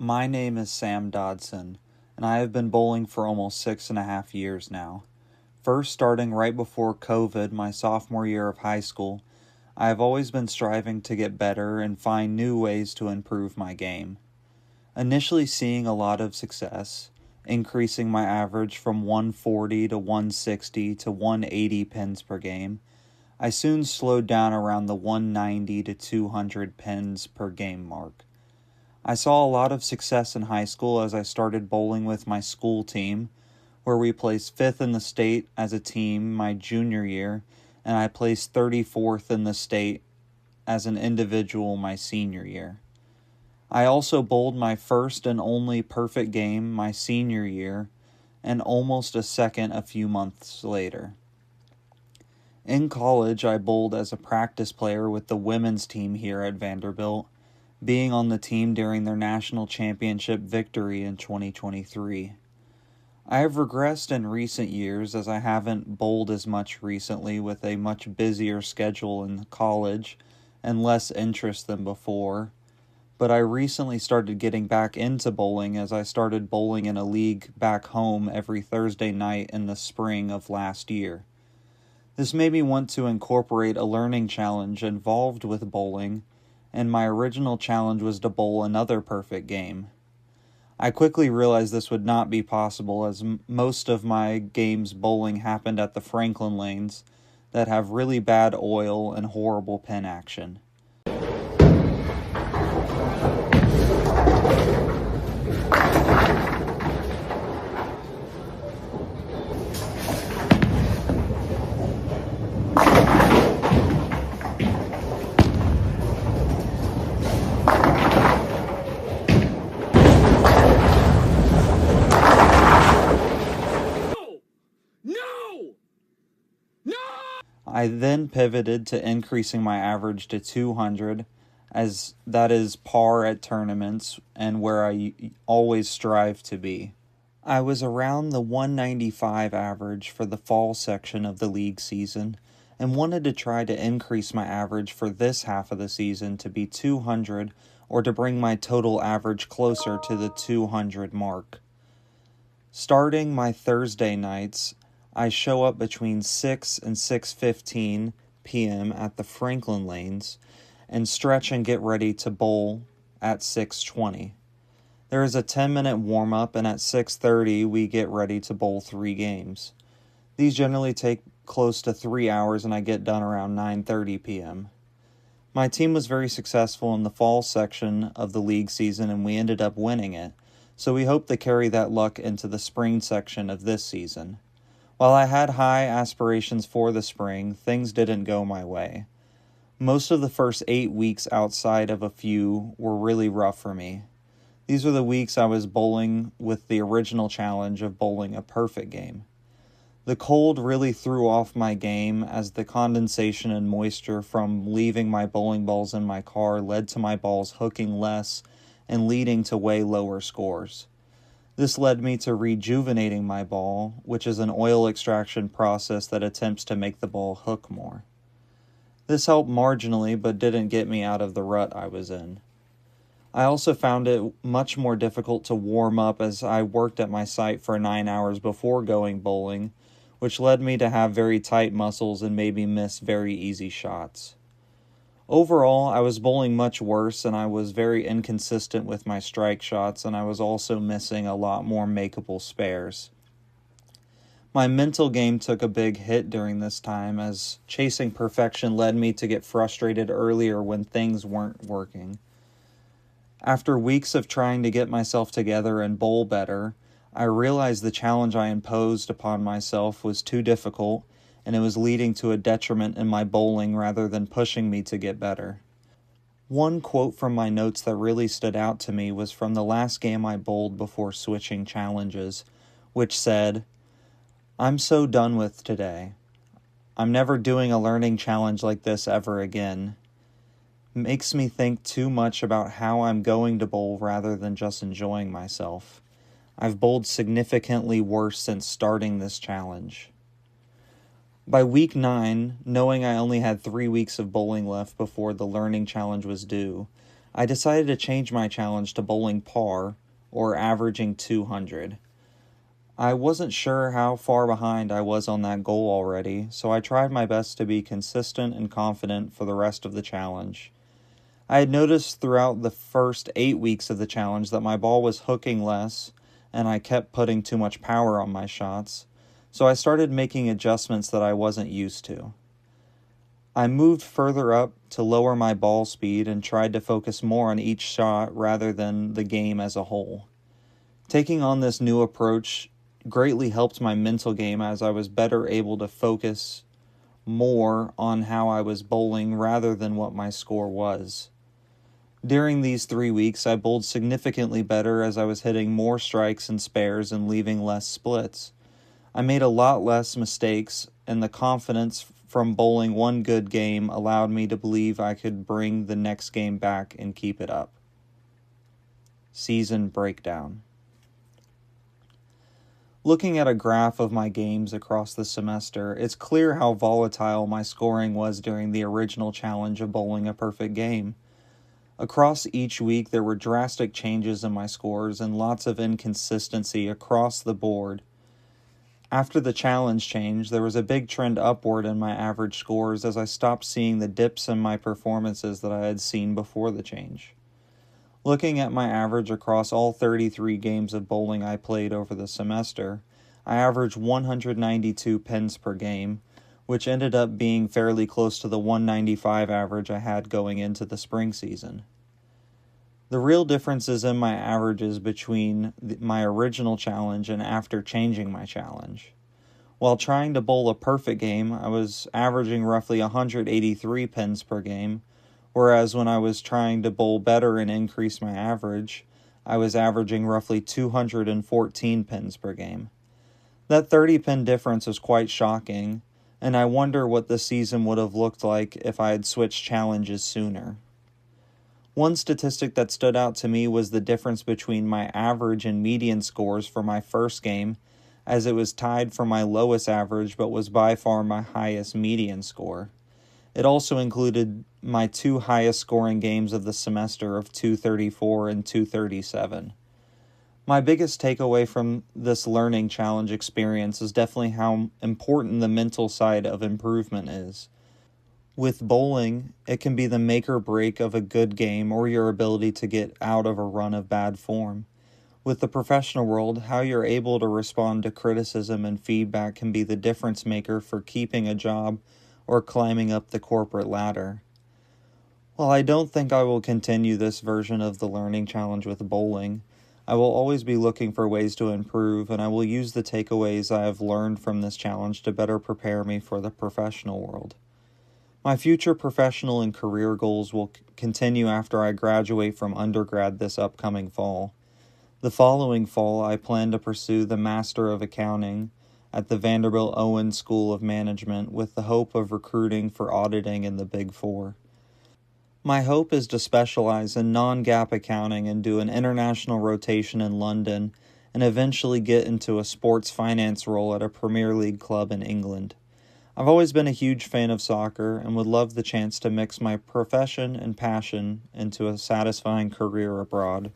My name is Sam Dodson, and I have been bowling for almost 6.5 years now. First starting right before COVID, my sophomore year of high school, I have always been striving to get better and find new ways to improve my game. Initially seeing a lot of success, increasing my average from 140 to 160 to 180 pins per game, I soon slowed down around the 190 to 200 pins per game mark. I saw a lot of success in high school as I started bowling with my school team, where we placed 5th in the state as a team my junior year, and I placed 34th in the state as an individual my senior year. I also bowled my first and only perfect game my senior year, and almost a second a few months later. In college, I bowled as a practice player with the women's team here at Vanderbilt, being on the team during their national championship victory in 2023. I have regressed in recent years as I haven't bowled as much recently with a much busier schedule in college and less interest than before, but I recently started getting back into bowling as I started bowling in a league back home every Thursday night in the spring of last year. This made me want to incorporate a learning challenge involved with bowling, and my original challenge was to bowl another perfect game. I quickly realized this would not be possible as most of my games bowling happened at the Franklin lanes that have really bad oil and horrible pin action. I then pivoted to increasing my average to 200, as that is par at tournaments and where I always strive to be. I was around the 195 average for the fall section of the league season and wanted to try to increase my average for this half of the season to be 200 or to bring my total average closer to the 200 mark. Starting my Thursday nights, I show up between 6 and 6:15 p.m. at the Franklin lanes and stretch and get ready to bowl at 6:20. There is a 10-minute warm-up, and at 6:30 we get ready to bowl 3 games. These generally take close to 3 hours, and I get done around 9:30 p.m. My team was very successful in the fall section of the league season, and we ended up winning it, so we hope to carry that luck into the spring section of this season. While I had high aspirations for the spring, things didn't go my way. Most of the first 8 weeks outside of a few were really rough for me. These were the weeks I was bowling with the original challenge of bowling a perfect game. The cold really threw off my game as the condensation and moisture from leaving my bowling balls in my car led to my balls hooking less and leading to way lower scores. This led me to rejuvenating my ball, which is an oil extraction process that attempts to make the ball hook more. This helped marginally, but didn't get me out of the rut I was in. I also found it much more difficult to warm up as I worked at my site for 9 hours before going bowling, which led me to have very tight muscles and made me miss very easy shots. Overall, I was bowling much worse, and I was very inconsistent with my strike shots, and I was also missing a lot more makeable spares. My mental game took a big hit during this time, as chasing perfection led me to get frustrated earlier when things weren't working. After weeks of trying to get myself together and bowl better, I realized the challenge I imposed upon myself was too difficult, and it was leading to a detriment in my bowling rather than pushing me to get better. One quote from my notes that really stood out to me was from the last game I bowled before switching challenges, which said, "I'm so done with today. I'm never doing a learning challenge like this ever again. Makes me think too much about how I'm going to bowl rather than just enjoying myself. I've bowled significantly worse since starting this challenge." By week 9, knowing I only had 3 weeks of bowling left before the learning challenge was due, I decided to change my challenge to bowling par, or averaging 200. I wasn't sure how far behind I was on that goal already, so I tried my best to be consistent and confident for the rest of the challenge. I had noticed throughout the first 8 weeks of the challenge that my ball was hooking less, and I kept putting too much power on my shots, so I started making adjustments that I wasn't used to. I moved further up to lower my ball speed and tried to focus more on each shot rather than the game as a whole. Taking on this new approach greatly helped my mental game as I was better able to focus more on how I was bowling rather than what my score was. During these 3 weeks, I bowled significantly better as I was hitting more strikes and spares and leaving less splits. I made a lot less mistakes, and the confidence from bowling one good game allowed me to believe I could bring the next game back and keep it up. Season breakdown. Looking at a graph of my games across the semester, it's clear how volatile my scoring was during the original challenge of bowling a perfect game. Across each week, there were drastic changes in my scores and lots of inconsistency across the board. After the challenge change, there was a big trend upward in my average scores as I stopped seeing the dips in my performances that I had seen before the change. Looking at my average across all 33 games of bowling I played over the semester, I averaged 192 pins per game, which ended up being fairly close to the 195 average I had going into the spring season. The real differences in my averages between my original challenge and after changing my challenge. While trying to bowl a perfect game, I was averaging roughly 183 pins per game, whereas when I was trying to bowl better and increase my average, I was averaging roughly 214 pins per game. That 30 pin difference was quite shocking, and I wonder what the season would have looked like if I had switched challenges sooner. One statistic that stood out to me was the difference between my average and median scores for my first game, as it was tied for my lowest average but was by far my highest median score. It also included my two highest scoring games of the semester of 234 and 237. My biggest takeaway from this learning challenge experience is definitely how important the mental side of improvement is. With bowling, it can be the make or break of a good game or your ability to get out of a run of bad form. With the professional world, how you're able to respond to criticism and feedback can be the difference maker for keeping a job or climbing up the corporate ladder. While I don't think I will continue this version of the learning challenge with bowling, I will always be looking for ways to improve, and I will use the takeaways I have learned from this challenge to better prepare me for the professional world. My future professional and career goals will continue after I graduate from undergrad this upcoming fall. The following fall, I plan to pursue the Master of Accounting at the Vanderbilt School of Management with the hope of recruiting for auditing in the Big Four. My hope is to specialize in non-GAAP accounting and do an international rotation in London and eventually get into a sports finance role at a Premier League club in England. I've always been a huge fan of soccer and would love the chance to mix my profession and passion into a satisfying career abroad.